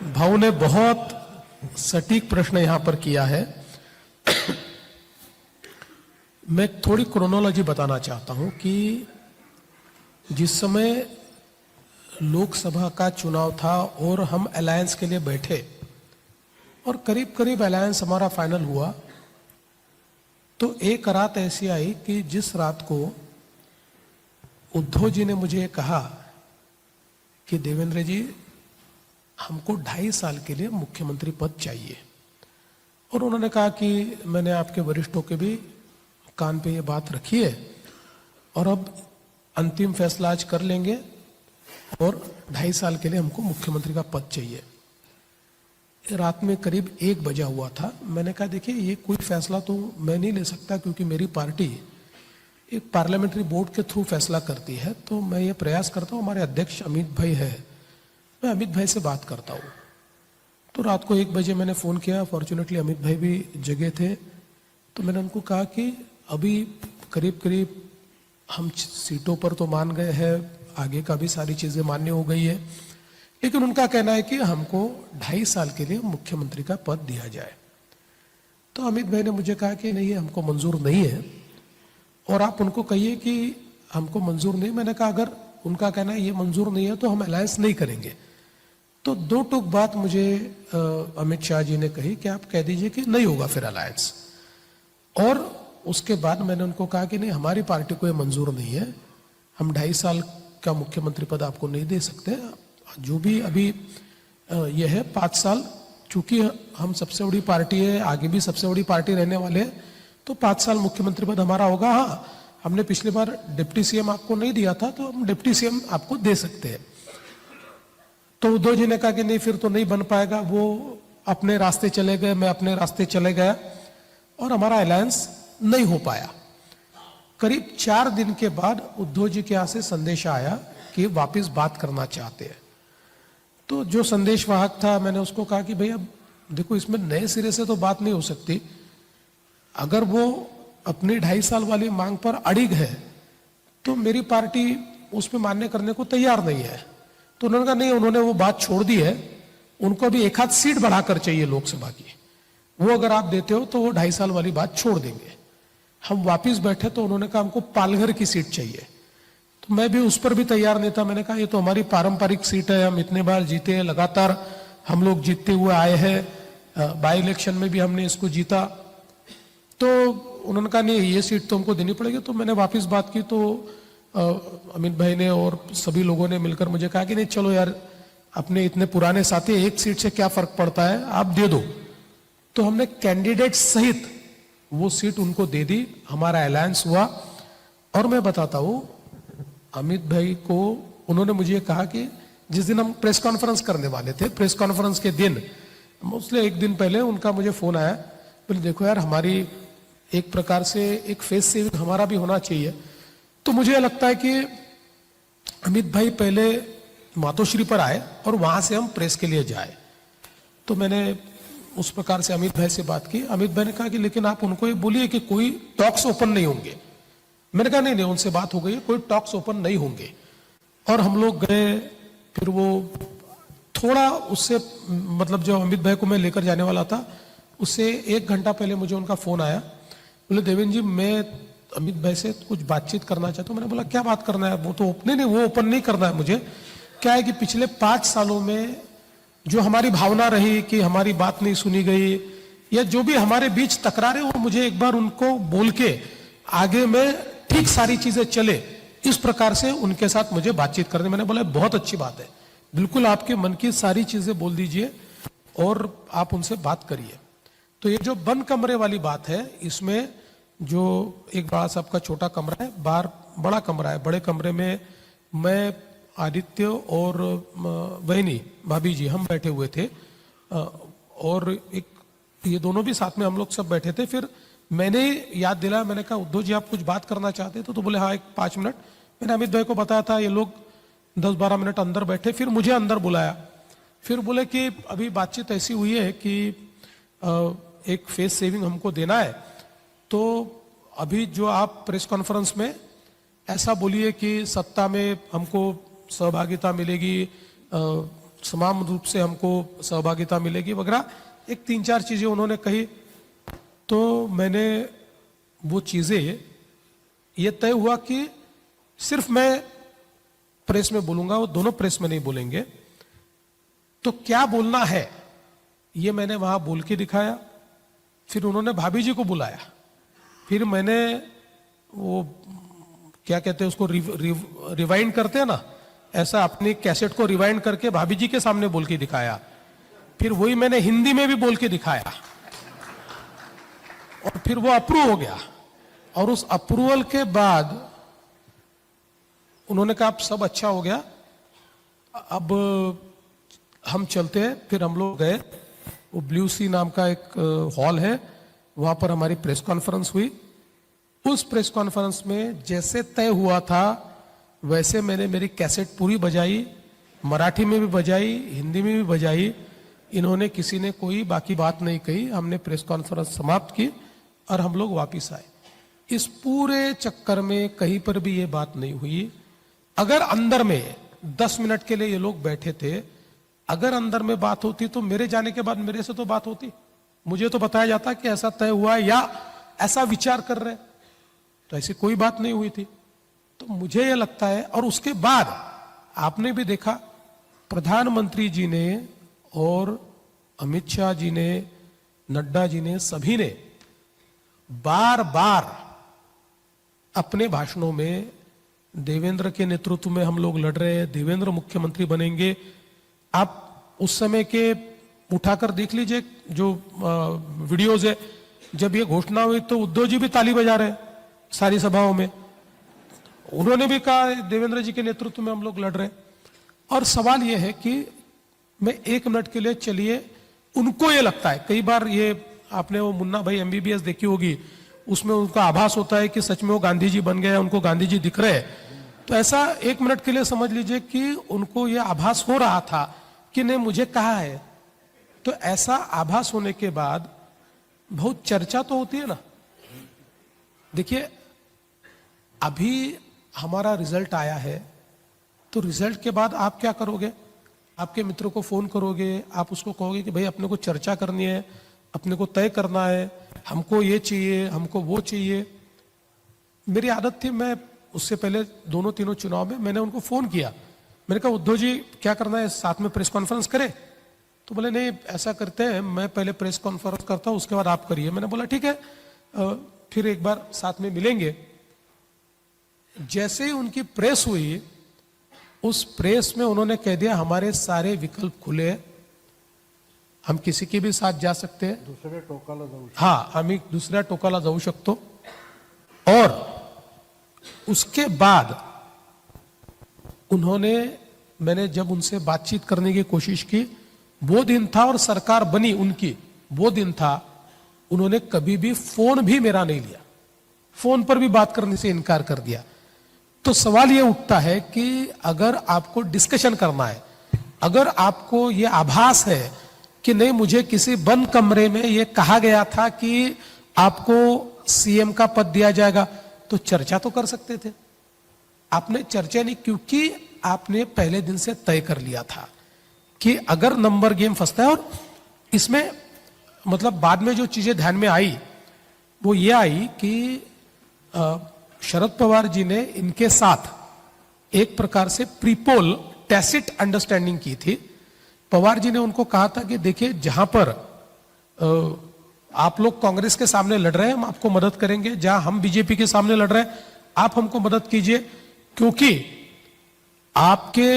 भाऊ ने बहुत सटीक प्रश्न यहां पर किया है। मैं थोड़ी क्रोनोलॉजी बताना चाहता हूं कि जिस समय लोकसभा का चुनाव था और हम अलायंस के लिए बैठे और करीब करीब अलायंस हमारा फाइनल हुआ, तो एक रात ऐसी आई कि जिस रात को उद्धव जी ने मुझे कहा कि देवेंद्र जी, हमको 2.5 साल के लिए मुख्यमंत्री पद चाहिए। और उन्होंने कहा कि मैंने आपके वरिष्ठों के भी कान पे ये बात रखी है और अब अंतिम फैसला आज कर लेंगे और 2.5 साल के लिए हमको मुख्यमंत्री का पद चाहिए। रात में करीब 1 बजा हुआ था। मैंने कहा देखिए, ये कोई फैसला तो मैं नहीं ले सकता क्योंकि मेरी पार्टी एक पार्लियामेंट्री बोर्ड के थ्रू फैसला करती है। तो मैं ये प्रयास करता हूँ, हमारे अध्यक्ष अमित भाई है, मैं अमित भाई से बात करता हूँ। तो रात को 1 बजे मैंने फ़ोन किया। फॉर्चुनेटली अमित भाई भी जगे थे। तो मैंने उनको कहा कि अभी करीब करीब हम सीटों पर तो मान गए हैं, आगे का भी सारी चीज़ें मान्य हो गई है, लेकिन उनका कहना है कि हमको 2.5 साल के लिए मुख्यमंत्री का पद दिया जाए। तो अमित भाई ने मुझे कहा कि नहीं, हमको मंजूर नहीं है और आप उनको कहिए कि हमको मंजूर नहीं। मैंने कहा अगर उनका कहना है ये मंजूर नहीं है तो हम अलायंस नहीं करेंगे। तो 2 टूक बात मुझे अमित शाह जी ने कही कि आप कह दीजिए कि नहीं होगा फिर अलायंस। और उसके बाद मैंने उनको कहा कि नहीं, हमारी पार्टी को ये मंजूर नहीं है, हम 2.5 साल का मुख्यमंत्री पद आपको नहीं दे सकते। जो भी अभी यह है 5 साल, चूंकि हम सबसे बड़ी पार्टी है, आगे भी सबसे बड़ी पार्टी रहने वाले हैं, तो 5 साल मुख्यमंत्री पद हमारा होगा। हाँ, हमने पिछली बार डिप्टी सीएम आपको नहीं दिया था तो हम डिप्टी सीएम आपको दे सकते हैं। तो उद्धव जी ने कहा कि नहीं, फिर तो नहीं बन पाएगा। वो अपने रास्ते चले गए, मैं अपने रास्ते चले गया और हमारा अलायंस नहीं हो पाया। करीब 4 दिन के बाद उद्धव जी के यहां से संदेश आया कि वापस बात करना चाहते हैं। तो जो संदेशवाहक था, मैंने उसको कहा कि भैया देखो, इसमें नए सिरे से तो बात नहीं हो सकती। अगर वो अपनी 2.5 साल वाली मांग पर अड़िग है तो मेरी पार्टी उस पर मान्य करने को तैयार नहीं है। तो उन्होंने कहा नहीं, उन्होंने वो बात छोड़ दी है, उनको भी 1 आध सीट बढ़ाकर चाहिए लोकसभा की, वो अगर आप देते हो तो वो 2.5 साल वाली बात छोड़ देंगे। हम वापिस बैठे तो उन्होंने कहा हमको पालघर की सीट चाहिए। तो मैं भी उस पर भी तैयार नहीं था। मैंने कहा ये तो हमारी पारंपरिक सीट है, हम इतने बार जीते हैं, लगातार हम लोग जीतते हुए आए हैं, बाई इलेक्शन में भी हमने इसको जीता। तो उन्होंने कहा नहीं, ये सीट तो हमको देनी पड़ेगी। तो मैंने वापस बात की तो अमित भाई ने और सभी लोगों ने मिलकर मुझे कहा कि नहीं चलो यार, अपने इतने पुराने साथी, 1 सीट से क्या फर्क पड़ता है, आप दे दो। तो हमने कैंडिडेट सहित वो सीट उनको दे दी, हमारा अलायंस हुआ। और मैं बताता हूं, अमित भाई को उन्होंने मुझे कहा कि जिस दिन हम प्रेस कॉन्फ्रेंस करने वाले थे, प्रेस कॉन्फ्रेंस के दिन, उससे 1 दिन पहले उनका मुझे फोन आया, बोले देखो यार, हमारी एक प्रकार से एक फेस सेविंग हमारा भी होना चाहिए। तो मुझे लगता है कि अमित भाई पहले मातोश्री पर आए और वहां से हम प्रेस के लिए जाए। तो मैंने उस प्रकार से अमित भाई से बात की। अमित भाई ने कहा कि लेकिन आप उनको ये बोलिए कि कोई टॉक्स ओपन नहीं होंगे। मैंने कहा नहीं, उनसे बात हो गई, कोई टॉक्स ओपन नहीं होंगे। और हम लोग गए। फिर वो थोड़ा उससे, मतलब जो अमित भाई को मैं लेकर जाने वाला था, उससे 1 घंटा पहले मुझे उनका फोन आया। बोले देवेंद्र जी, मैं अमित भाई से कुछ बातचीत करना चाहता हूँ। मैंने बोला क्या बात करना है? वो तो नहीं, वो ओपन नहीं करना है मुझे। क्या है कि पिछले 5 सालों में जो हमारी भावना रही कि हमारी बात नहीं सुनी गई, या जो भी हमारे बीच तकरारें, वो मुझे एक बार उनको बोल के आगे में ठीक सारी चीजें चले, इस प्रकार से उनके साथ मुझे बातचीत करने। मैंने बोला बहुत अच्छी बात है, बिल्कुल आपके मन की सारी चीजें बोल दीजिए और आप उनसे बात करिए। तो ये जो बंद कमरे वाली बात है, इसमें जो एक बड़ा सा आपका छोटा कमरा है, बाहर बड़ा कमरा है, बड़े कमरे में मैं, आदित्य और वैनी भाभी जी, हम बैठे हुए थे। और एक ये दोनों भी साथ में, हम लोग सब बैठे थे। फिर मैंने याद दिलाया, मैंने कहा उद्धव जी आप कुछ बात करना चाहते तो बोले हाँ, एक 5 मिनट। मैंने अमित भाई को बताया था, ये लोग 10-12 मिनट अंदर बैठे। फिर मुझे अंदर बुलाया। फिर बोले कि अभी बातचीत ऐसी हुई है कि एक फेस सेविंग हमको देना है, तो अभी जो आप प्रेस कॉन्फ्रेंस में ऐसा बोलिए कि सत्ता में हमको सहभागिता मिलेगी, समान रूप से हमको सहभागिता मिलेगी वगैरह, एक 3-4 चीजें उन्होंने कही। तो मैंने वो चीजें, ये तय हुआ कि सिर्फ मैं प्रेस में बोलूंगा, वो दोनों प्रेस में नहीं बोलेंगे। तो क्या बोलना है ये मैंने वहां बोल के दिखाया। फिर उन्होंने भाभी जी को बुलाया, फिर मैंने वो क्या कहते हैं उसको, रिवाइंड करते हैं ना, ऐसा अपनी कैसेट को रिवाइंड करके भाभी जी के सामने बोल के दिखाया। फिर वही मैंने हिंदी में भी बोल के दिखाया और फिर वो अप्रूव हो गया। और उस अप्रूवल के बाद उन्होंने कहा अब सब अच्छा हो गया, अब हम चलते हैं। फिर हम लोग गए, वो ब्लू सी नाम का एक हॉल है, वहां पर हमारी प्रेस कॉन्फ्रेंस हुई। उस प्रेस कॉन्फ्रेंस में जैसे तय हुआ था वैसे मैंने मेरी कैसेट पूरी बजाई, मराठी में भी बजाई, हिंदी में भी बजाई। इन्होंने, किसी ने कोई बाकी बात नहीं कही। हमने प्रेस कॉन्फ्रेंस समाप्त की और हम लोग वापिस आए। इस पूरे चक्कर में कहीं पर भी ये बात नहीं हुई। अगर अंदर में 10 मिनट के लिए ये लोग बैठे थे, अगर अंदर में बात होती तो मेरे जाने के बाद मेरे से तो बात होती, मुझे तो बताया जाता कि ऐसा तय हुआ है या ऐसा विचार कर रहे। तो ऐसी कोई बात नहीं हुई थी। तो मुझे ये लगता है, और उसके बाद आपने भी देखा प्रधानमंत्री जी ने और अमित शाह जी ने, नड्डा जी ने, सभी ने बार बार अपने भाषणों में देवेंद्र के नेतृत्व में हम लोग लड़ रहे हैं, देवेंद्र मुख्यमंत्री बनेंगे। आप उस समय के उठाकर देख लीजिए जो वीडियोज है, जब ये घोषणा हुई तो उद्धव जी भी ताली बजा रहे सारी सभाओं में। उन्होंने भी कहा देवेंद्र जी के नेतृत्व में हम लोग लड़ रहे। और सवाल यह है कि मैं 1 मिनट के लिए, चलिए, उनको ये लगता है, कई बार ये आपने वो मुन्ना भाई MBBS देखी होगी, उसमें उनका आभास होता है कि सच में वो गांधी जी बन गए, उनको गांधी जी दिख रहे हैं। तो ऐसा 1 मिनट के लिए समझ लीजिए कि उनको ये आभास हो रहा था कि नहीं मुझे कहा है। तो ऐसा आभास होने के बाद बहुत चर्चा तो होती है ना। देखिए, अभी हमारा रिजल्ट आया है, तो रिजल्ट के बाद आप क्या करोगे? आपके मित्रों को फोन करोगे, आप उसको कहोगे कि भाई अपने को चर्चा करनी है, अपने को तय करना है, हमको ये चाहिए, हमको वो चाहिए। मेरी आदत थी, मैं उससे पहले 2-3 चुनाव में मैंने उनको फोन किया। मैंने कहा उद्धव जी क्या करना है, साथ में प्रेस कॉन्फ्रेंस करें? तो बोले नहीं ऐसा करते हैं, मैं पहले प्रेस कॉन्फ्रेंस करता हूं, उसके बाद आप करिए। मैंने बोला ठीक है, फिर एक बार साथ में मिलेंगे। जैसे ही उनकी प्रेस हुई, उस प्रेस में उन्होंने कह दिया हमारे सारे विकल्प खुले हैं, हम किसी के भी साथ जा सकते हैं, दुसऱ्या टोकाला जाऊ शकतो। हाँ, आम्ही दुसऱ्या टोकाला जाऊ शकतो। और उसके बाद उन्होंने, मैंने जब उनसे बातचीत करने की कोशिश की, वो दिन था और सरकार बनी उनकी, वो दिन था, उन्होंने कभी भी फोन भी मेरा नहीं लिया, फोन पर भी बात करने से इनकार कर दिया। तो सवाल ये उठता है कि अगर आपको डिस्कशन करना है, अगर आपको ये आभास है कि नहीं मुझे किसी बंद कमरे में ये कहा गया था कि आपको सीएम का पद दिया जाएगा, तो चर्चा तो कर सकते थे। आपने चर्चा नहीं, क्योंकि आपने पहले दिन से तय कर लिया था कि अगर नंबर गेम फंसता है। और इसमें मतलब बाद में जो चीजें ध्यान में आई वो ये आई कि शरद पवार जी ने इनके साथ एक प्रकार से प्रीपोल टैसिट अंडरस्टैंडिंग की थी। पवार जी ने उनको कहा था कि देखिए जहां पर आप लोग कांग्रेस के सामने लड़ रहे हैं हम आपको मदद करेंगे, जहां हम बीजेपी के सामने लड़ रहे हैं आप हमको मदद कीजिए, क्योंकि आपके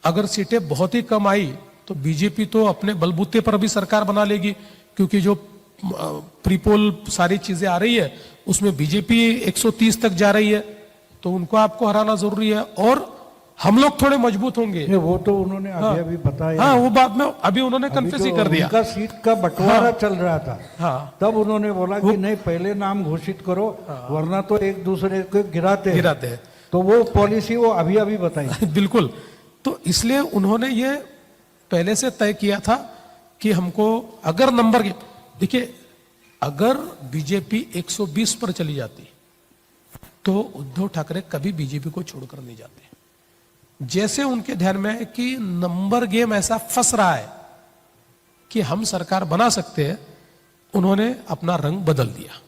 अगर सीटें बहुत ही कम आई तो बीजेपी तो अपने बलबूते पर भी सरकार बना लेगी, क्योंकि जो प्रीपोल सारी चीजें आ रही है उसमें बीजेपी 130 तक जा रही है, तो उनको आपको हराना जरूरी है और हम लोग थोड़े मजबूत होंगे। वो तो उन्होंने अभी बताया। हाँ, वो बात में अभी उन्होंने कन्फेस ही कर दिया। उनका सीट का बंटवारा चल रहा था, हाँ, तब उन्होंने बोला कि नहीं पहले नाम घोषित करो, वरना तो एक दूसरे को गिराते हैं। तो वो पॉलिसी वो अभी बताई। बिल्कुल। तो इसलिए उन्होंने ये पहले से तय किया था कि हमको अगर नंबर, देखिए अगर बीजेपी 120 पर चली जाती तो उद्धव ठाकरे कभी बीजेपी को छोड़कर नहीं जाते। जैसे उनके ध्यान में है कि नंबर गेम ऐसा फंस रहा है कि हम सरकार बना सकते हैं, उन्होंने अपना रंग बदल दिया।